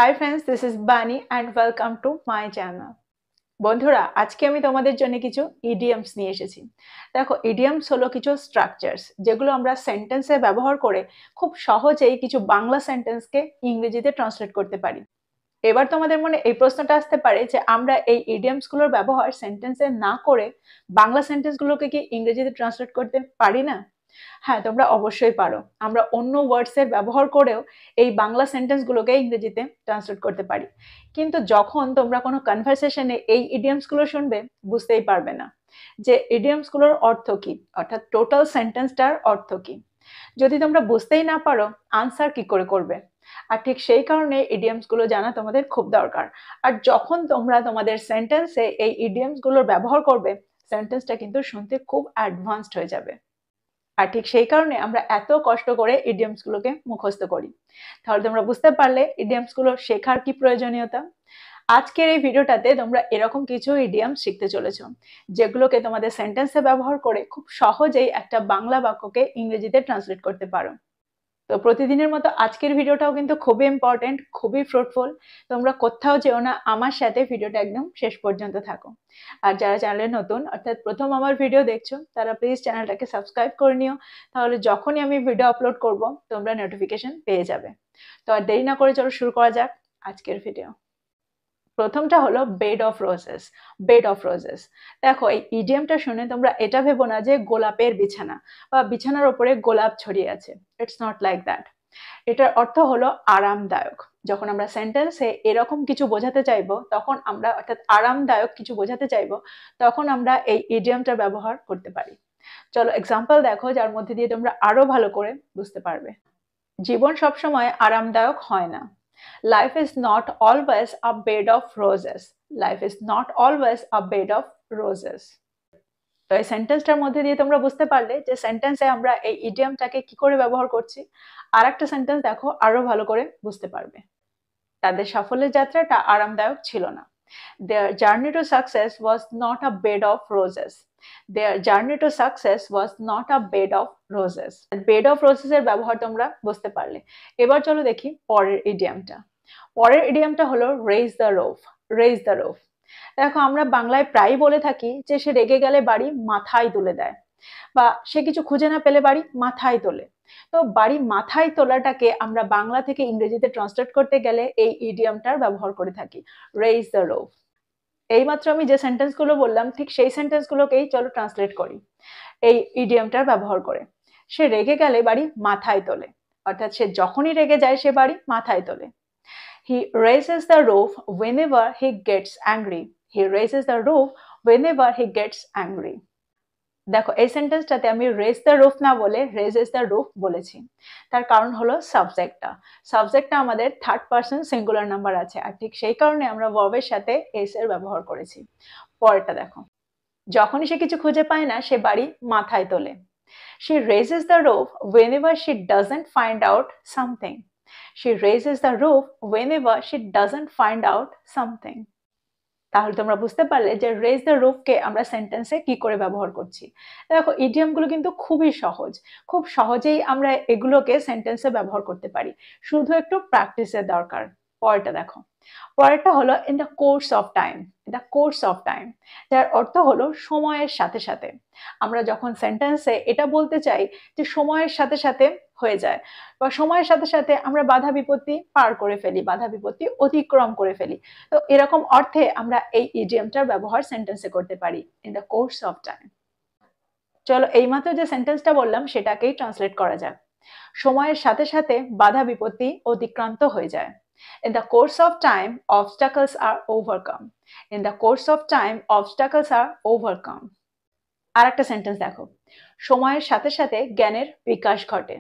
Hi friends, this is Bani and welcome to my channel. বন্ধুরা আজকে আমি তোমাদের জন্য কিছু ইডিয়মস নিয়ে এসেছি। দেখো ইডিয়মস হলো কিছু স্ট্রাকচারস যেগুলো আমরা সেন্টেন্সে ব্যবহার করে খুব সহজেই কিছু বাংলা সেন্টেন্সকে ইংরেজিতে ট্রান্সলেট করতে পারি। এবার তোমাদের মনে এই প্রশ্নটা আসতে পারে যে আমরা এই ইডিয়মসগুলোর ব্যবহার সেন্টেন্সে না করে বাংলা সেন্টেন্সগুলোকে কি ইংরেজিতে ট্রান্সলেট করতে পারি না? হ্যাঁ, তোমরা অবশ্যই পারো। আমরা অন্য ওয়ার্ডসের ব্যবহার করেও এই বাংলা সেন্টেন্সগুলোকে ইংরেজিতে ট্রান্সলেট করতে পারি। কিন্তু যখন তোমরা কোনো কনভারসেশনে এই ইডিয়মসগুলো শুনবে বুঝতেই পারবে না যে ইডিয়মসগুলোর অর্থ কি, অর্থাৎ টোটাল সেন্টেন্সটার অর্থ কি। যদি তোমরা বুঝতেই না পারো আনসার কি করে করবে? আর ঠিক সেই কারণে ইডিয়মসগুলো জানা তোমাদের খুব দরকার। আর যখন তোমরা তোমাদের সেন্টেন্সে এই ইডিয়মসগুলোর ব্যবহার করবে সেন্টেন্সটা কিন্তু শুনতে খুব অ্যাডভান্সড হয়ে যাবে। আর ঠিক সেই কারণে আমরা এত কষ্ট করে ইডিয়মসগুলোকে মুখস্থ করি। তাহলে তোমরা বুঝতে পারলে ইডিয়মসগুলো শেখার কি প্রয়োজনীয়তা। আজকের এই ভিডিওটাতে তোমরা এরকম কিছু ইডিয়ম শিখতে চলেছো যেগুলোকে তোমাদের সেন্টেন্সে ব্যবহার করে খুব সহজেই একটা বাংলা বাক্যকে ইংরেজিতে ট্রান্সলেট করতে পারো। তো প্রতিদিনের মতো আজকের ভিডিওটাও কিন্তু খুবই ইম্পর্টেন্ট, খুবই ফ্রুটফুল। তোমরা কোথাও যেও না, আমার সাথে ভিডিওটা একদম শেষ পর্যন্ত থাকো। আর যারা চ্যানেলে নতুন অর্থাৎ প্রথম আমার ভিডিও দেখছো তারা প্লিজ চ্যানেলটাকে সাবস্ক্রাইব করে নিও, তাহলে যখনই আমি ভিডিও আপলোড করব তোমরা নোটিফিকেশন পেয়ে যাবে। তো আর দেরি না করে চলো শুরু করা যাক আজকের ভিডিও। প্রথমটা হলো bed of roses. Bed of roses, দেখো এই ইডিয়মটা শুনে তোমরা এটা ভেবো না যে গোলাপের বিছানা বা বিছানার ওপরে গোলাপ ছড়িয়ে আছে। It's not like that. এটার অর্থ হলো আরামদায়ক। যখন আমরা সেন্টেন্সে এরকম কিছু বোঝাতে চাইবো তখন আমরা, অর্থাৎ আরামদায়ক কিছু বোঝাতে চাইবো, তখন আমরা এই ইডিয়মটা ব্যবহার করতে পারি। চলো এক্সাম্পল দেখো যার মধ্যে দিয়ে তোমরা আরো ভালো করে বুঝতে পারবে। জীবন সবসময় আরামদায়ক হয় না। Life is not always a bed of roses. Life is not always a bed of roses. তো এই সেন্টেন্সটার মধ্যে দিয়ে তোমরা বুঝতে পারলে যে সেন্টেন্সে আমরা এই ইডিয়মটাকে কি করে ব্যবহার করছি। আর একটা সেন্টেন্স দেখো আরো ভালো করে বুঝতে পারবে। তাদের সাফল্যের যাত্রাটা আরামদায়ক ছিল না। Their journey to success was not a bed of roses. Their journey to success was not a bed of roses. Bed of roses এর ব্যবহার তোমরা বুঝতে পারলে। এবার চলো দেখি পরের ইডিয়মটা। পরের ইডিয়মটা হলো raise the roof. Raise the roof. দেখো আমরা বাংলায় প্রায়ই বলে থাকি যে সে রেগে গেলে বাড়ি মাথায় তুলে দেয়, বা সে কিছু খুঁজে না পেলে বাড়ি মাথায় তোলে। তো বাড়ি মাথায় তোলাটাকে আমরা বাংলা থেকে ইংরেজিতে ট্রান্সলেট করতে গেলে এই ইডিয়মটার ব্যবহার করে থাকি, রেইজ দ্য রুফ। এইমাত্র আমি যে সেন্টেন্সগুলো বললাম ঠিক সেই সেন্টেন্সগুলোকেই চলো ট্রান্সলেট করি এই ইডিয়মটার ব্যবহার করে। সে রেগে গেলে বাড়ি মাথায় তোলে, অর্থাৎ সে যখনই রেগে যায় সে বাড়ি মাথায় তোলে। He raises the roof whenever he gets angry. He raises the roof whenever he gets angry. দেখো এই সেন্টেন্সটাতে আমি রেজ দ্য রুফ না বলে রেজেস দ্য রুফ বলেছি। তার কারণ হলো সাবজেক্টটা আমাদের থার্ড পারসন সিঙ্গুলার নাম্বার আছে, আর ঠিক সেই কারণে আমরা ভার্বের সাথে এস এর ব্যবহার করেছি। পরেরটা দেখো, যখনই সে কিছু খুঁজে পায় না সে বাড়ি মাথায় তোলে। She raises the roof whenever she doesn't find out something. She raises the roof whenever she doesn't find out something. তাহলে তোমরা বুঝতে পারলে যে রেজ দ্য রুফকে আমরা সেন্টেন্সে কি করে ব্যবহার করছি। দেখো ইডিয়মগুলো কিন্তু খুবই সহজ, খুব সহজেই আমরা এগুলোকে সেন্টেন্সে ব্যবহার করতে পারি, শুধু একটু প্র্যাকটিসের দরকার। পরেরটা দেখো, পরেরটা হলো in the course of time. In the course of time, যার অর্থ হলো সময়ের সাথে সাথে। আমরা যখন সেন্টেন্সে এটা বলতে চাই যে সময়ের সাথে সাথে হয়ে যায়, বা সময়ের সাথে সাথে আমরা বাধা বিপত্তি পার করে ফেলি, বাধা বিপত্তি অতিক্রম করে ফেলি, তো এরকম অর্থে আমরা এই ইডিয়মটার ব্যবহার সেন্টেন্সে করতে পারি, in the course of time. চলো এইমাত্র যে সেন্টেন্সটা বললাম সেটাকেই ট্রান্সলেট করা যাক। সময়ের সাথে সাথে বাধা বিপত্তি অতিক্রান্ত হয়ে যায়। In the course of time, obstacles are overcome. In the course of time, obstacles are overcome. আর একটা সেন্টেন্স দেখো, সময়ের সাথে সাথে জ্ঞানের বিকাশ ঘটে।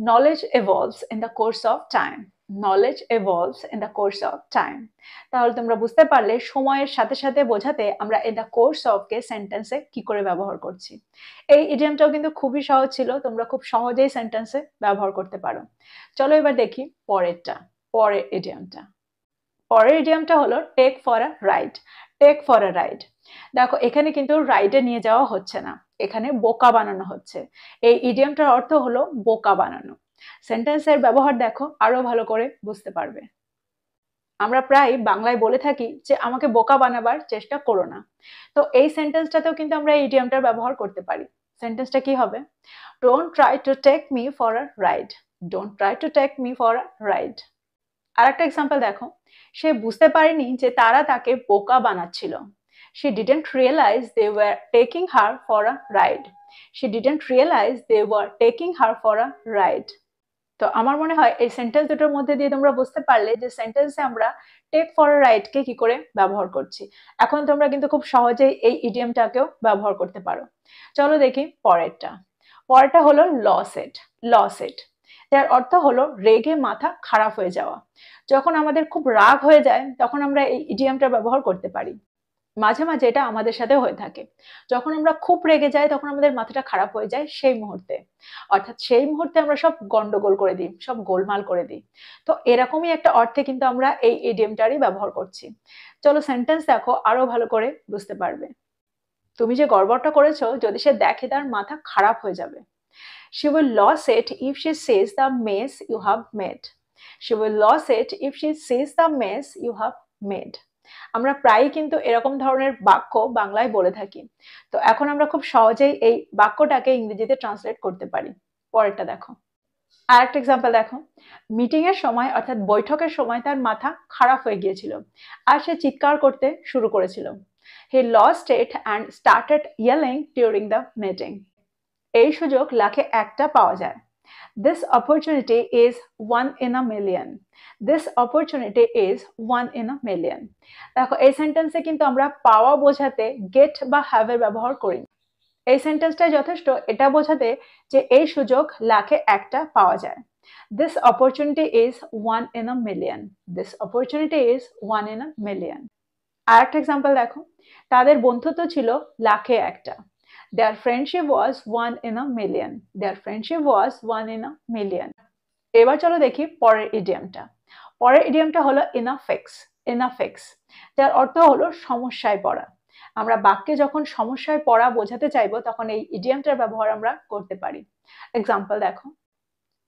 Knowledge evolves in the course of time. Knowledge evolves in the course of time. তাহলে তোমরা বুঝতে পারলে সময়ের সাথে সাথে বোঝাতে আমরা in the course of কে সেন্টেন্সে কি করে ব্যবহার করছি। এই ইডিয়মটাও কিন্তু খুবই সহজ ছিল, তোমরা খুব সহজেই সেন্টেন্সে ব্যবহার করতে পারো। চলো এবার দেখি পরেরটা, পরের ইডিয়মটা। পরের ইডিয়মটা হলো take for a ride. Take for a ride. দেখো এখানে কিন্তু রাইডে নিয়ে যাওয়া হচ্ছে না, এখানে বোকা বানানো হচ্ছে। এই ইডিয়মটার অর্থ হলো বোকা বানানো। সেন্টেন্সের ব্যবহার দেখো আরো ভালো করে বুঝতে পারবে। আমরা প্রায় বাংলায় বলে থাকি যে আমাকে বোকা বানাবার চেষ্টা করো না। তো এই সেন্টেন্সটাতেও কিন্তু আমরা এই ইডিয়ামটার ব্যবহার করতে পারি। সেন্টেন্সটা কি হবে? Don't try to take me for a ride. Don't try to take me for a ride. আর একটা এক্সাম্পল দেখো, সে বুঝতে পারেনি যে তারা তাকে বোকা বানাচ্ছিল। She didn't realize they were taking her for a ride. She didn't realize they were taking her for a ride. তো আমার মনে হয় এই সেন্টেন্স দুটোর মধ্যে দিয়ে তোমরা বুঝতে পারলে যে সেন্টেন্সে আমরা টেক ফর আ রাইড কে কি করে ব্যবহার করছি। এখন তোমরা কিন্তু খুব সহজেই এই ইডিয়ামটাকেও ব্যবহার করতে পারো। চলো দেখি পরেরটা। পরেরটা হলো লস ইট। লস ইট, যার অর্থ হলো রেগে মাথা খারাপ হয়ে যাওয়া। যখন আমাদের খুব রাগ হয়ে যায় তখন আমরা এই ইডিয়ামটা ব্যবহার করতে পারি। মাঝে মাঝে এটা আমাদের সাথে হয়ে থাকে। যখন আমরা খুব রেগে যাই তখন আমাদের মাথাটা খারাপ হয়ে যায় সেই মুহূর্তে, অর্থাৎ সেই মুহূর্তে আমরা সব গন্ডগোল করে দিই, সব গোলমাল করে দিই। তো এরকমই একটা অর্থে কিন্তু আমরা এই ইডিয়ামটারই ব্যবহার করছি। চলো সেন্টেন্স দেখো, আরো ভালো করে বুঝতে পারবে। তুমি যে গড়বড়টা করেছো যদি সে দেখে তার মাথা খারাপ হয়ে যাবে। She will lose it if she sees the mess you have made. She will lose it if she sees the mess you have made. আমরা প্রায়ই কিন্তু এরকম ধরনের বাক্য বাংলায় বলে থাকি। তো এখন আমরা খুব সহজেই এই বাক্যটাকে ইংরেজিতে ট্রান্সলেট করতে পারি। পরেরটা দেখো। আর একটা এক্সাম্পল দেখো, মিটিং এর সময় অর্থাৎ বৈঠকের সময় তার মাথা খারাপ হয়ে গিয়েছিল আর সে চিৎকার করতে শুরু করেছিল। He lost it and started yelling during the meeting. এই সুযোগ লাখে একটা পাওয়া যায়। This opportunity is one in a million. This opportunity is one in a million. দেখো এই সেন্টেন্সে কিন্তু আমরা পাওয়া বোঝাতে গেট বা হ্যাভ এর ব্যবহার করি। এই সেন্টেন্সটাই যথেষ্ট এটা বোঝাতে যে এই সুযোগ লাখে একটা পাওয়া যায়। This opportunity is one in a million. This opportunity is one in a million. আর একটা এক্সাম্পল দেখো, তাদের বন্ধুত্ব ছিল লাখে একটা। Their friendship was one in a million. Their friendship was one in a million. এবার চলো দেখি পরের ইডিয়ামটা। পরের ইডিয়ামটা হলো ইনাফেক্স। ইনাফেক্স, যার অর্থ হলো সমস্যায় পড়া। আমরা বাক্যে যখন সমস্যায় পড়া বোঝাতে চাইবো তখন এই ইডিয়ামটার ব্যবহার আমরা করতে পারি। এক্সাম্পল দেখো,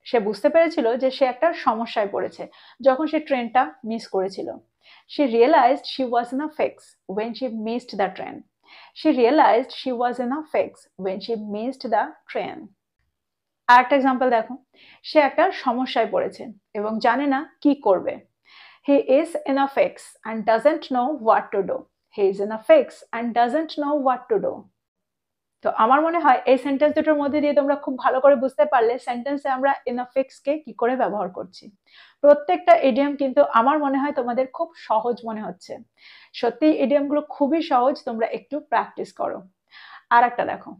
সে বুঝতে পেরেছিল যে সে একটা সমস্যায় পড়েছে যখন সে ট্রেনটা মিস করেছিল। She realized she was in a fix when she missed the train. She realized she was in a fix when she missed the train. আর একটা এক্সাম্পল দেখো, সে একটা সমস্যায় পড়েছে এবং জানে না কি করবে। He is in a fix and doesn't know what to do. He is in a fix and doesn't know what to do. তো আমার মনে হয় এই সেন্টেন্স দুটোর মধ্যে দিয়ে তোমরা খুব ভালো করে বুঝতে পারলে সেন্টেন্সে আমরা ইন আ ফিক্স কে কি করে ব্যবহার করছি। প্রত্যেকটা ইডিয়াম কিন্তু আমার মনে হয় তোমাদের খুব সহজ মনে হচ্ছে। সত্যি ইডিয়ামগুলো খুবই সহজ, তোমরা একটু প্র্যাকটিস করো। আর একটা দেখো,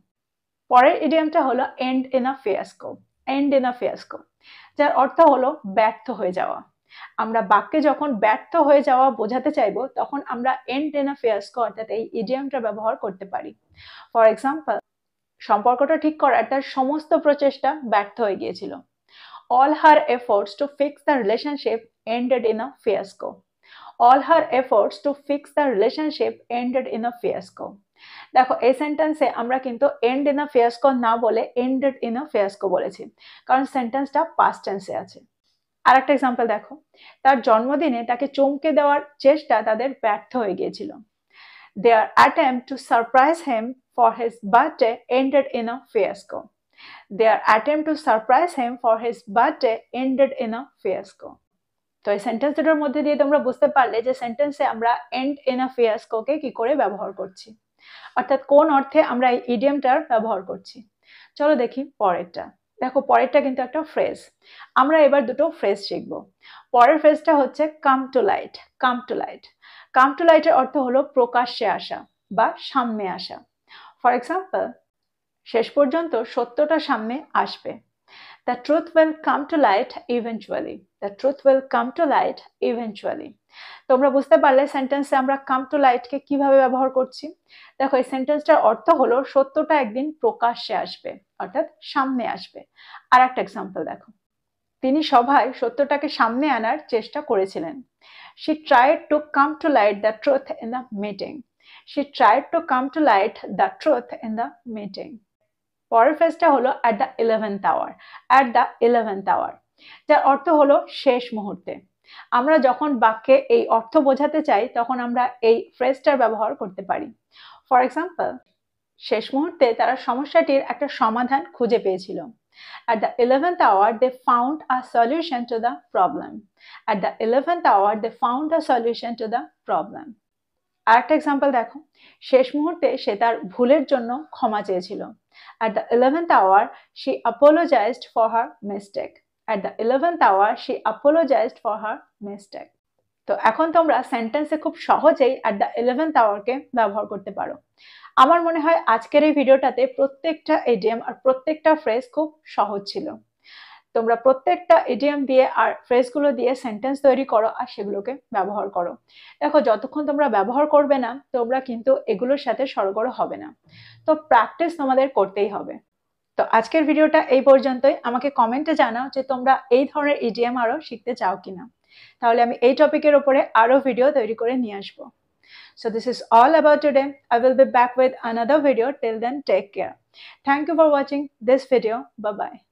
পরের ইডিয়ামটা হলো end in a fiasco. End in a fiasco, যার অর্থ হলো ব্যর্থ হয়ে যাওয়া। আমরা বাক্যে যখন ব্যর্থ হয়ে যাওয়া বোঝাতে চাইবো তখন আমরা এন্ড ইন আ ফিয়াস্কো অর্থাৎ এই ইডিয়ামটা ব্যবহার করতে পারি। ফর এক্সাম্পল, সম্পর্কটা ঠিক করার তার সমস্ত প্রচেষ্টা ব্যর্থ হয়ে গিয়েছিল। All her efforts to fix the relationship ended in a fiasco. All her efforts to fix the relationship ended in a fiasco. দেখো এই সেন্টেন্সে আমরা কিন্তু এন্ড ইন আ ফিয়াস্কো না বলে এন্ডেড ইন আ ফিয়াস্কো বলেছি, কারণ সেন্টেন্সটা পাস্ট টেন্সে আছে। আর একটা এক্সাম্পল দেখো, তার জন্মদিনে তাকে চমকে দেওয়ার চেষ্টা তাদের ব্যর্থ হয়ে গিয়েছিল। Their attempt to surprise him for his birthday ended in a fiasco. Their attempt to surprise him for his birthday ended in a fiasco. তো এই সেন্টেন্স দুটোর মধ্যে দিয়ে তোমরা বুঝতে পারলে যে সেন্টেন্সে আমরা এন্ড ইন আ ফিয়াস্কো কে কি করে ব্যবহার করছি, অর্থাৎ কোন অর্থে আমরা এই ইডিয়ামটার ব্যবহার করছি। চলো দেখি পরেরটা। দেখো পরেরটা কিন্তু একটা ফ্রেজ। আমরা এবার দুটো ফ্রেজ শিখব। পরের ফ্রেজটা হচ্ছে come to light. Come to light. Come to লাইটের অর্থ হলো প্রকাশ্যে আসা বা সামনে আসা। ফর এক্সাম্পল, শেষ পর্যন্ত সত্যটা সামনে আসবে। The truth will come to light eventually. The truth will come to light eventually. তোমরা বুঝতে পারলে সেন্টেন্সে আমরা কাম টু লাইট কে কিভাবে ব্যবহার করছি। দেখো এই সেন্টেন্সটার অর্থ হলো সত্যটা একদিন প্রকাশ্যে আসবে অর্থাৎ সামনে আসবে। আর একটা এক্সাম্পল দেখো, তিনি সভায় সত্যটাকে সামনে আনার চেষ্টা করেছিলেন। She tried to come to light the truth in the meeting. She tried to come to light the truth in the meeting. পরের ফ্রেজটা হলো at the 11th hour. At the 11th hour, যার অর্থ হলো শেষ মুহূর্তে। আমরা যখন বাক্যে এই অর্থ বোঝাতে চাই তখন আমরা এই ফ্রেজটার ব্যবহার করতে পারি। ফর এক্সাম্পল, শেষ মুহূর্তে তারা সমস্যাটির একটা সমাধান খুঁজে পেয়েছিল। At the 11th hour, they found a solution to the problem. At the 11th hour, they found a solution to the problem. আরেকটা এক্সাম্পল দেখো, শেষ মুহূর্তে সে তার ভুলের জন্য ক্ষমা চেয়েছিল। At the 11th hour, she apologized for her mistake. At the 11th hour, she apologized for her mistake. তো এখন তোমরা সেন্টেন্সে খুব সহজেই at the 11th hour কে ব্যবহার করতে পারো। আমার মনে হয় আজকের এই ভিডিওটাতে প্রত্যেকটা ইডিয়ম আর প্রত্যেকটা ফ্রেজ খুব সহজ ছিল। তোমরা প্রত্যেকটা ইডিয়ম দিয়ে আর ফ্রেজগুলো দিয়ে সেন্টেন্স তৈরি করো আর সেগুলোকে ব্যবহার করো। দেখো, যতক্ষণ তোমরা ব্যবহার করবে না তোমরা কিন্তু এগুলোর সাথে সরগর হবে না। তো প্র্যাকটিস তোমাদের করতেই হবে। তো আজকের ভিডিওটা এই পর্যন্তই। আমাকে কমেন্টে জানাও যে তোমরা এই ধরনের ইডিয়ম আরো শিখতে চাও কিনা, তাহলে আমি এই টপিকের উপরে আরো ভিডিও তৈরি করে নিয়ে আসবো। So this is all about today. I will be back with another video. Till then, take care. Thank you for watching this video. Bye bye.